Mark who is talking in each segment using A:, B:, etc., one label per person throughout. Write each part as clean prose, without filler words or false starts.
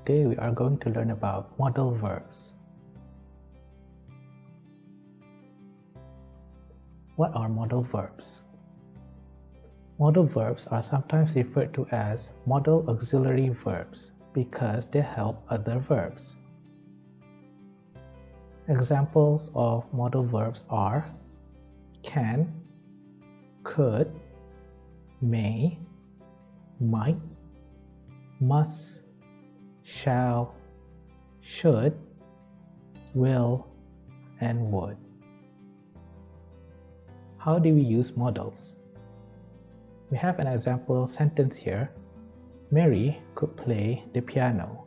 A: Today we are going to learn about modal verbs. What are modal verbs? Modal verbs are sometimes referred to as modal auxiliary verbs because they help other verbs. Examples of modal verbs are can, could, may, might, must, shall, should, will, and would. How do we use modals? We have an example sentence here. Mary could play the piano.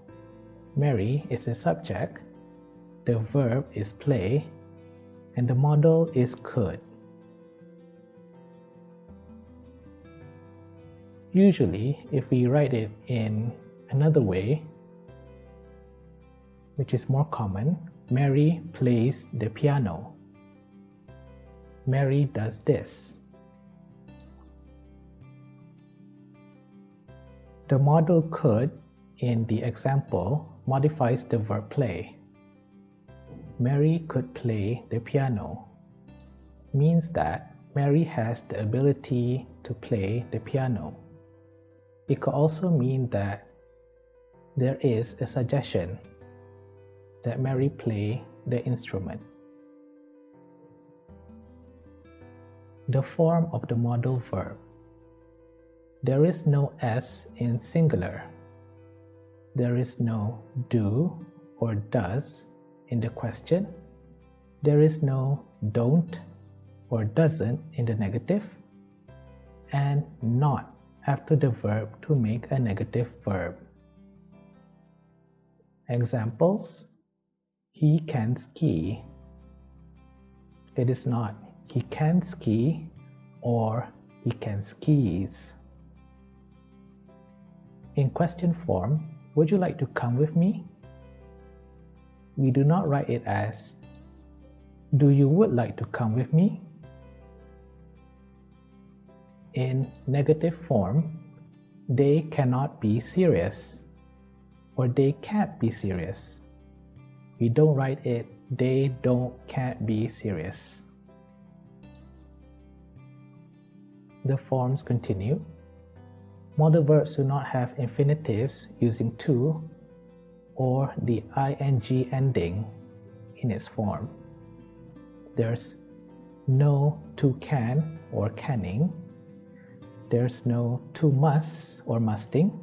A: Mary is the subject, the verb is play, and the modal is could. Usually, if we write it in another way, which is more common, Mary plays the piano. Mary does this. The modal could in the example modifies the verb play. Mary could play the piano means that Mary has the ability to play the piano. It could also mean that there is a suggestion that Mary play the instrument. The form of the modal verb. There is no S in singular. There is no do or does in the question. There is no don't or doesn't in the negative, and not after the verb to make a negative verb. Examples: he can ski. It is not he can ski or he can skis. In question form, would you like to come with me? We do not write it as do you would like to come with me? In negative form, they cannot be serious or they can't be serious. We don't write it they can't be serious. The forms continue. Modal verbs do not have infinitives using to or the ing ending in its form. There's no to can or canning. There's no to must or musting.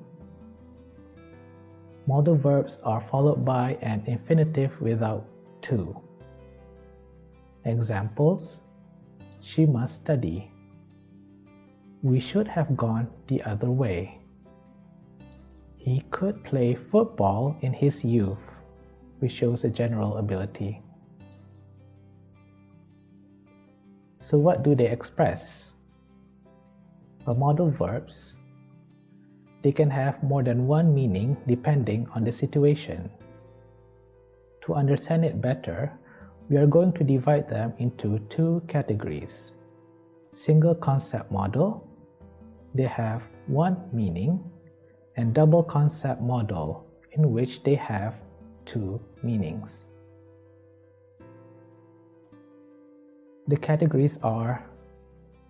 A: Modal verbs are followed by an infinitive without to. Examples: she must study. We should have gone the other way. He could play football in his youth, which shows a general ability. So what do they express? Modal verbs, they can have more than one meaning depending on the situation. To understand it better, we are going to divide them into two categories. Single concept modal, they have one meaning, and double concept modal, in which they have two meanings. The categories are: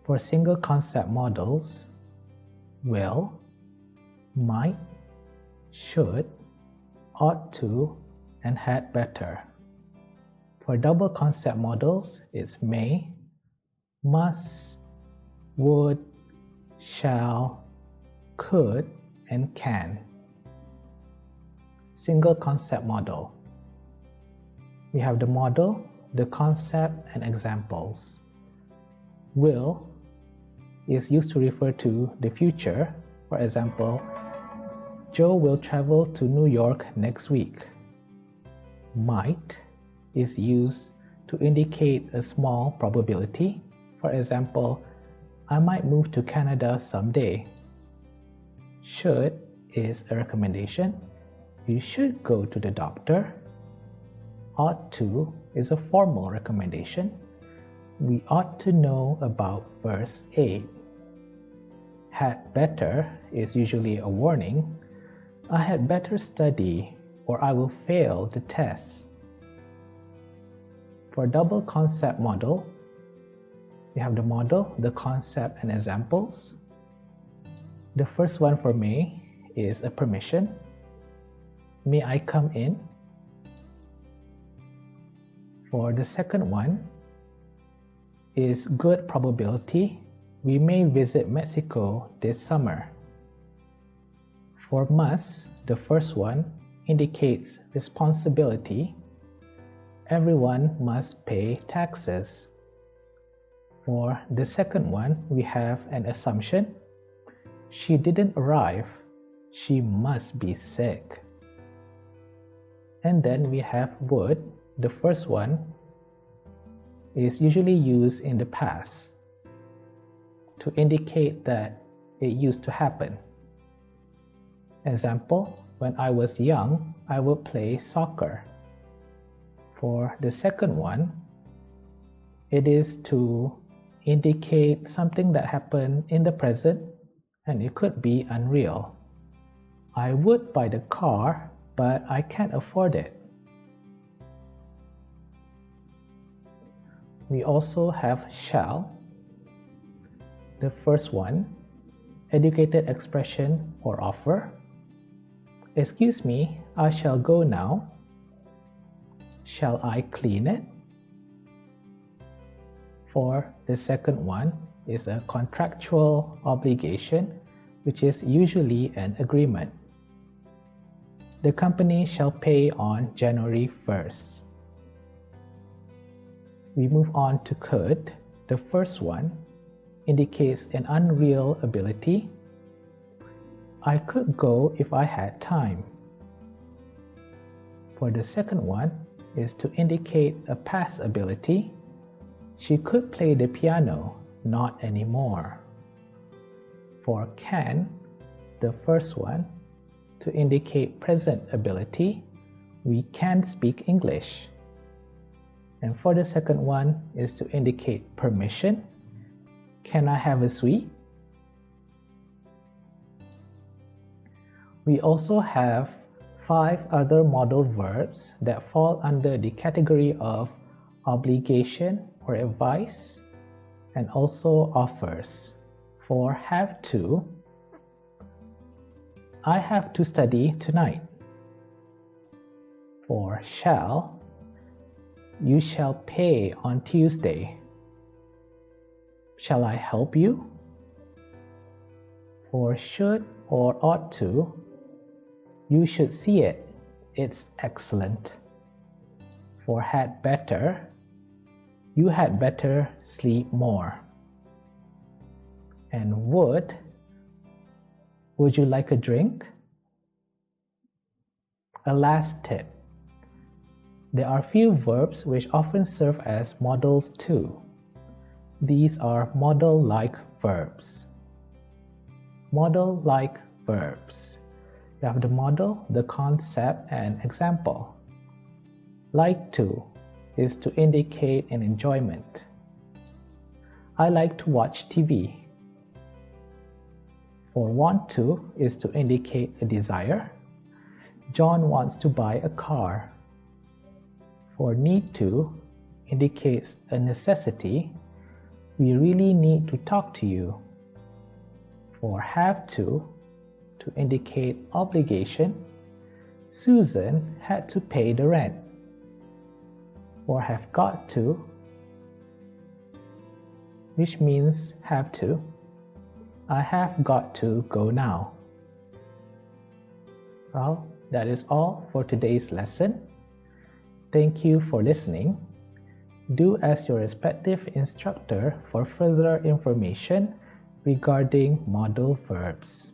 A: for single concept modals, will, might, should, ought to, and had better. For double concept modals, it's may, must, would, shall, could, and can. Single concept modal. We have the model, the concept, and examples. Will is used to refer to the future. For example, Joe will travel to New York next week. Might is used to indicate a small probability. For example, I might move to Canada someday. Should is a recommendation. You should go to the doctor. Ought to is a formal recommendation. We ought to know about verse 8. Had better is usually a warning. I had better study or I will fail the test. For double concept model, we have the model, the concept, and examples. The first one for may is a permission. May I come in? For the second one is good probability. We may visit Mexico this summer. For must, the first one indicates responsibility. Everyone must pay taxes. For the second one, we have an assumption. She didn't arrive. She must be sick. And then we have would. The first one is usually used in the past to indicate that it used to happen. Example, when I was young, I would play soccer. For the second one, it is to indicate something that happened in the present, and it could be unreal. I would buy the car, but I can't afford it. We also have shall. The first one, educated expression or offer. Excuse me, I shall go now. Shall I clean it? For the second one is a contractual obligation, which is usually an agreement. The company shall pay on January 1st. We move on to could. The first one indicates an unreal ability. I could go if I had time. For the second one is to indicate a past ability. She could play the piano, not anymore. For can, the first one, to indicate present ability. We can speak English. And for the second one is to indicate permission. Can I have a sweet? We also have 5 other modal verbs that fall under the category of obligation or advice, and also offers. For have to, I have to study tonight. For shall, you shall pay on Tuesday. Shall I help you? For should or ought to, you should see it. It's excellent. For had better, you had better sleep more. And would you like a drink? A last tip. There are few verbs which often serve as modals too. These are model-like verbs. Model-like verbs. You have the model, the concept, and example. Like to is to indicate an enjoyment. I like to watch TV. For want to is to indicate a desire. John wants to buy a car. For need to indicates a necessity. We really need to talk to you. For have to indicate obligation. Susan had to pay the rent. For have got to, which means have to. I have got to go now. Well, that is all for today's lesson. Thank you for listening. Do ask your respective instructor for further information regarding modal verbs.